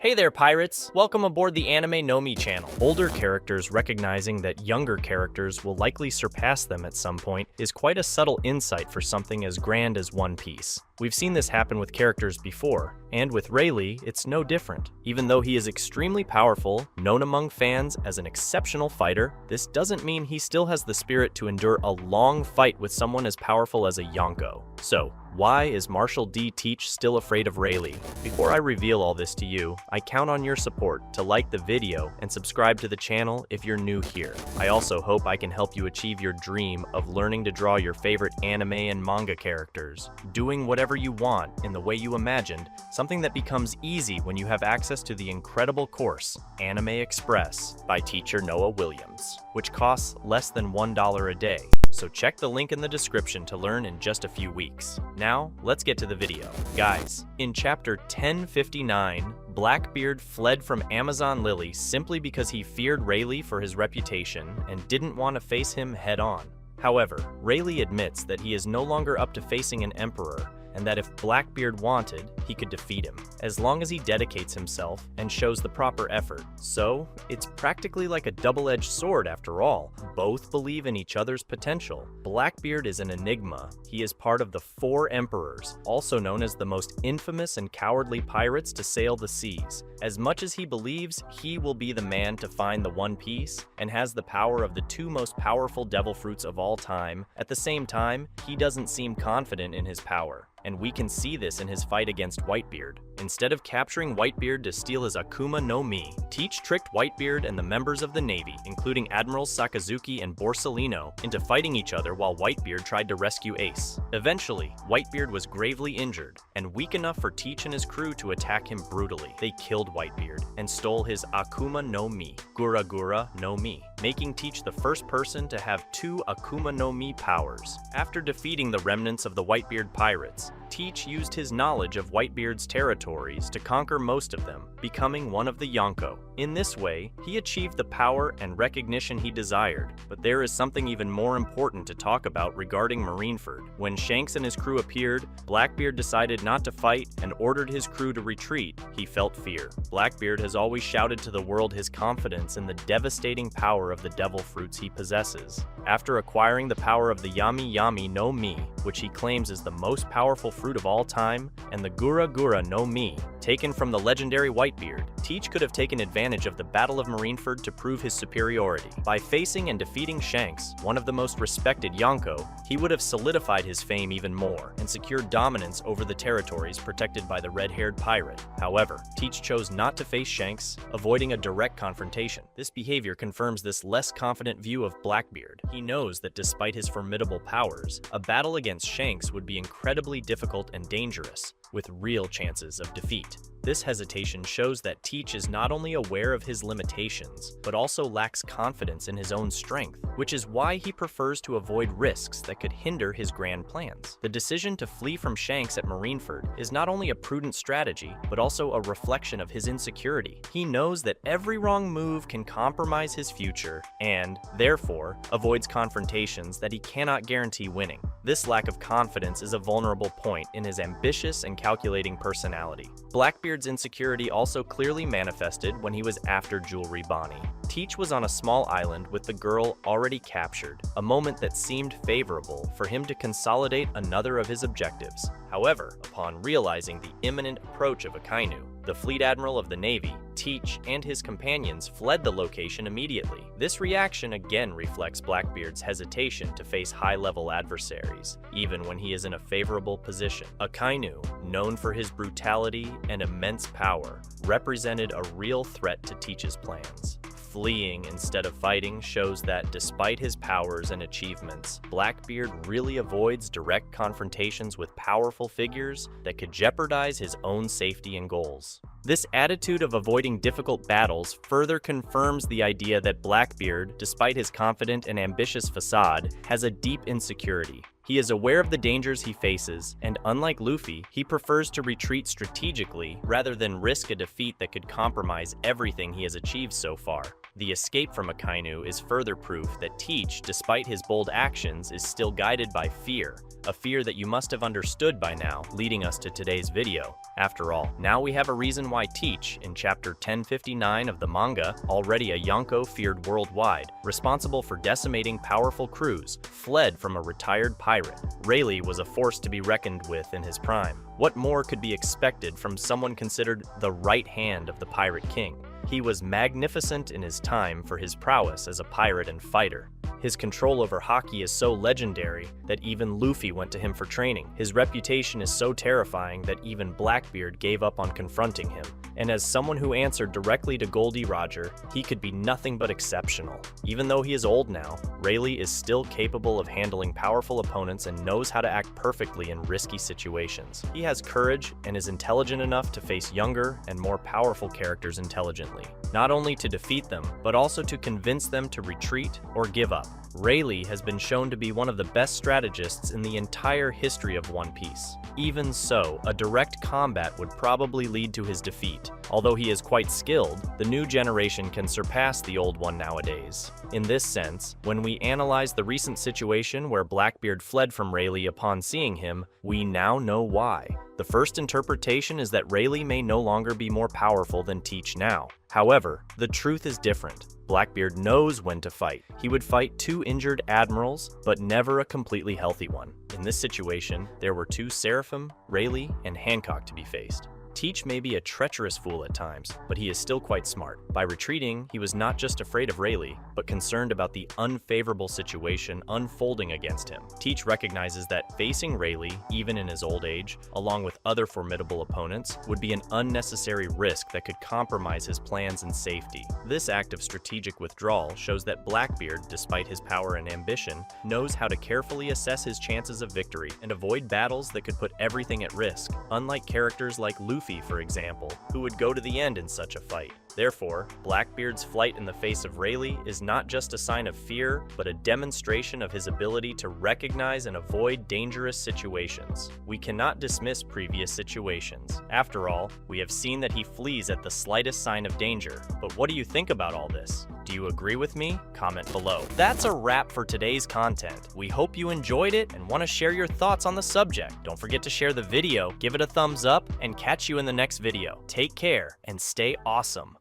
Hey there, pirates! Welcome aboard the Anime channel. Older characters recognizing that younger characters will likely surpass them at some point is quite a subtle insight for something as grand as One Piece. We've seen this happen with characters before, and with Rayleigh, it's no different. Even though he is extremely powerful, known among fans as an exceptional fighter, this doesn't mean he still has the spirit to endure a long fight with someone as powerful as a Yonko. So, why is Marshall D. Teach still afraid of Rayleigh? Before I reveal all this to you, I count on your support to like the video and subscribe to the channel if you're new here. I also hope I can help you achieve your dream of learning to draw your favorite anime and manga characters, doing whatever you want in the way you imagined, something that becomes easy when you have access to the incredible course, Anime Express, by teacher Noah Williams, which costs less than $1 a day. So check the link in the description to learn in just a few weeks. Now, let's get to the video. Guys, in chapter 1059, Blackbeard fled from Amazon Lily simply because he feared Rayleigh for his reputation and didn't want to face him head-on. However, Rayleigh admits that he is no longer up to facing an emperor, and that if Blackbeard wanted, he could defeat him, as long as he dedicates himself and shows the proper effort. So, it's practically like a double-edged sword after all. Both believe in each other's potential. Blackbeard is an enigma. He is part of the Four Emperors, also known as the most infamous and cowardly pirates to sail the seas. As much as he believes he will be the man to find the One Piece, and has the power of the two most powerful devil fruits of all time, at the same time, he doesn't seem confident in his power. And we can see this in his fight against Whitebeard. Instead of capturing Whitebeard to steal his Akuma no Mi, Teach tricked Whitebeard and the members of the Navy, including Admirals Sakazuki and Borsalino, into fighting each other while Whitebeard tried to rescue Ace. Eventually, Whitebeard was gravely injured, and weak enough for Teach and his crew to attack him brutally. They killed Whitebeard and stole his Akuma no Mi, Gura Gura no Mi, making Teach the first person to have two Akuma no Mi powers. After defeating the remnants of the Whitebeard pirates, Teach used his knowledge of Whitebeard's territories to conquer most of them, becoming one of the Yonko. In this way, he achieved the power and recognition he desired. But there is something even more important to talk about regarding Marineford. When Shanks and his crew appeared, Blackbeard decided not to fight and ordered his crew to retreat. He felt fear. Blackbeard has always shouted to the world his confidence in the devastating power of the devil fruits he possesses. After acquiring the power of the Yami Yami no Mi, which he claims is the most powerful fruit of all time, and the Gura Gura no Mi, taken from the legendary Whitebeard, Teach could have taken advantage of the Battle of Marineford to prove his superiority. By facing and defeating Shanks, one of the most respected Yonko, he would have solidified his fame even more and secured dominance over the territories protected by the red-haired pirate. However, Teach chose not to face Shanks, avoiding a direct confrontation. This behavior confirms this less confident view of Blackbeard. He knows that despite his formidable powers, a battle against Shanks would be incredibly difficult and dangerous, with real chances of defeat. This hesitation shows that Teach is not only aware of his limitations, but also lacks confidence in his own strength, which is why he prefers to avoid risks that could hinder his grand plans. The decision to flee from Shanks at Marineford is not only a prudent strategy, but also a reflection of his insecurity. He knows that every wrong move can compromise his future, and, therefore, avoids confrontations that he cannot guarantee winning. This lack of confidence is a vulnerable point in his ambitious and calculating personality. Blackbeard's insecurity also clearly manifested when he was after Jewelry Bonnie. Teach was on a small island with the girl already captured, a moment that seemed favorable for him to consolidate another of his objectives. However, upon realizing the imminent approach of Akainu, the fleet admiral of the Navy, Teach and his companions fled the location immediately. This reaction again reflects Blackbeard's hesitation to face high-level adversaries, even when he is in a favorable position. Akainu, known for his brutality and immense power, represented a real threat to Teach's plans. Fleeing instead of fighting shows that despite his powers and achievements, Blackbeard really avoids direct confrontations with powerful figures that could jeopardize his own safety and goals. This attitude of avoiding difficult battles further confirms the idea that Blackbeard, despite his confident and ambitious facade, has a deep insecurity. He is aware of the dangers he faces, and unlike Luffy, he prefers to retreat strategically rather than risk a defeat that could compromise everything he has achieved so far. The escape from Akainu is further proof that Teach, despite his bold actions, is still guided by fear, a fear that you must have understood by now, leading us to today's video. After all, now we have a reason why Teach, in chapter 1059 of the manga, already a Yonko feared worldwide, responsible for decimating powerful crews, fled from a retired pirate. Rayleigh was a force to be reckoned with in his prime. What more could be expected from someone considered the right hand of the Pirate King? He was magnificent in his time for his prowess as a pirate and fighter. His control over Haki is so legendary that even Luffy went to him for training. His reputation is so terrifying that even Blackbeard gave up on confronting him. And as someone who answered directly to Goldie Roger, he could be nothing but exceptional. Even though he is old now, Rayleigh is still capable of handling powerful opponents and knows how to act perfectly in risky situations. He has courage and is intelligent enough to face younger and more powerful characters intelligently, not only to defeat them, but also to convince them to retreat or give up. Rayleigh has been shown to be one of the best strategists in the entire history of One Piece. Even so, a direct combat would probably lead to his defeat. Although he is quite skilled, the new generation can surpass the old one nowadays. In this sense, when we analyze the recent situation where Blackbeard fled from Rayleigh upon seeing him, we now know why. The first interpretation is that Rayleigh may no longer be more powerful than Teach now. However, the truth is different. Blackbeard knows when to fight. He would fight two injured admirals, but never a completely healthy one. In this situation, there were two Seraphim, Rayleigh, and Hancock to be faced. Teach may be a treacherous fool at times, but he is still quite smart. By retreating, he was not just afraid of Rayleigh, but concerned about the unfavorable situation unfolding against him. Teach recognizes that facing Rayleigh, even in his old age, along with other formidable opponents, would be an unnecessary risk that could compromise his plans and safety. This act of strategic withdrawal shows that Blackbeard, despite his power and ambition, knows how to carefully assess his chances of victory and avoid battles that could put everything at risk, unlike characters like Luffy, for example, who would go to the end in such a fight. Therefore, Blackbeard's flight in the face of Rayleigh is not just a sign of fear, but a demonstration of his ability to recognize and avoid dangerous situations. We cannot dismiss previous situations. After all, we have seen that he flees at the slightest sign of danger. But what do you think about all this? Do you agree with me? Comment below. That's a wrap for today's content. We hope you enjoyed it and want to share your thoughts on the subject. Don't forget to share the video, give it a thumbs up, and catch you in the next video. Take care and stay awesome.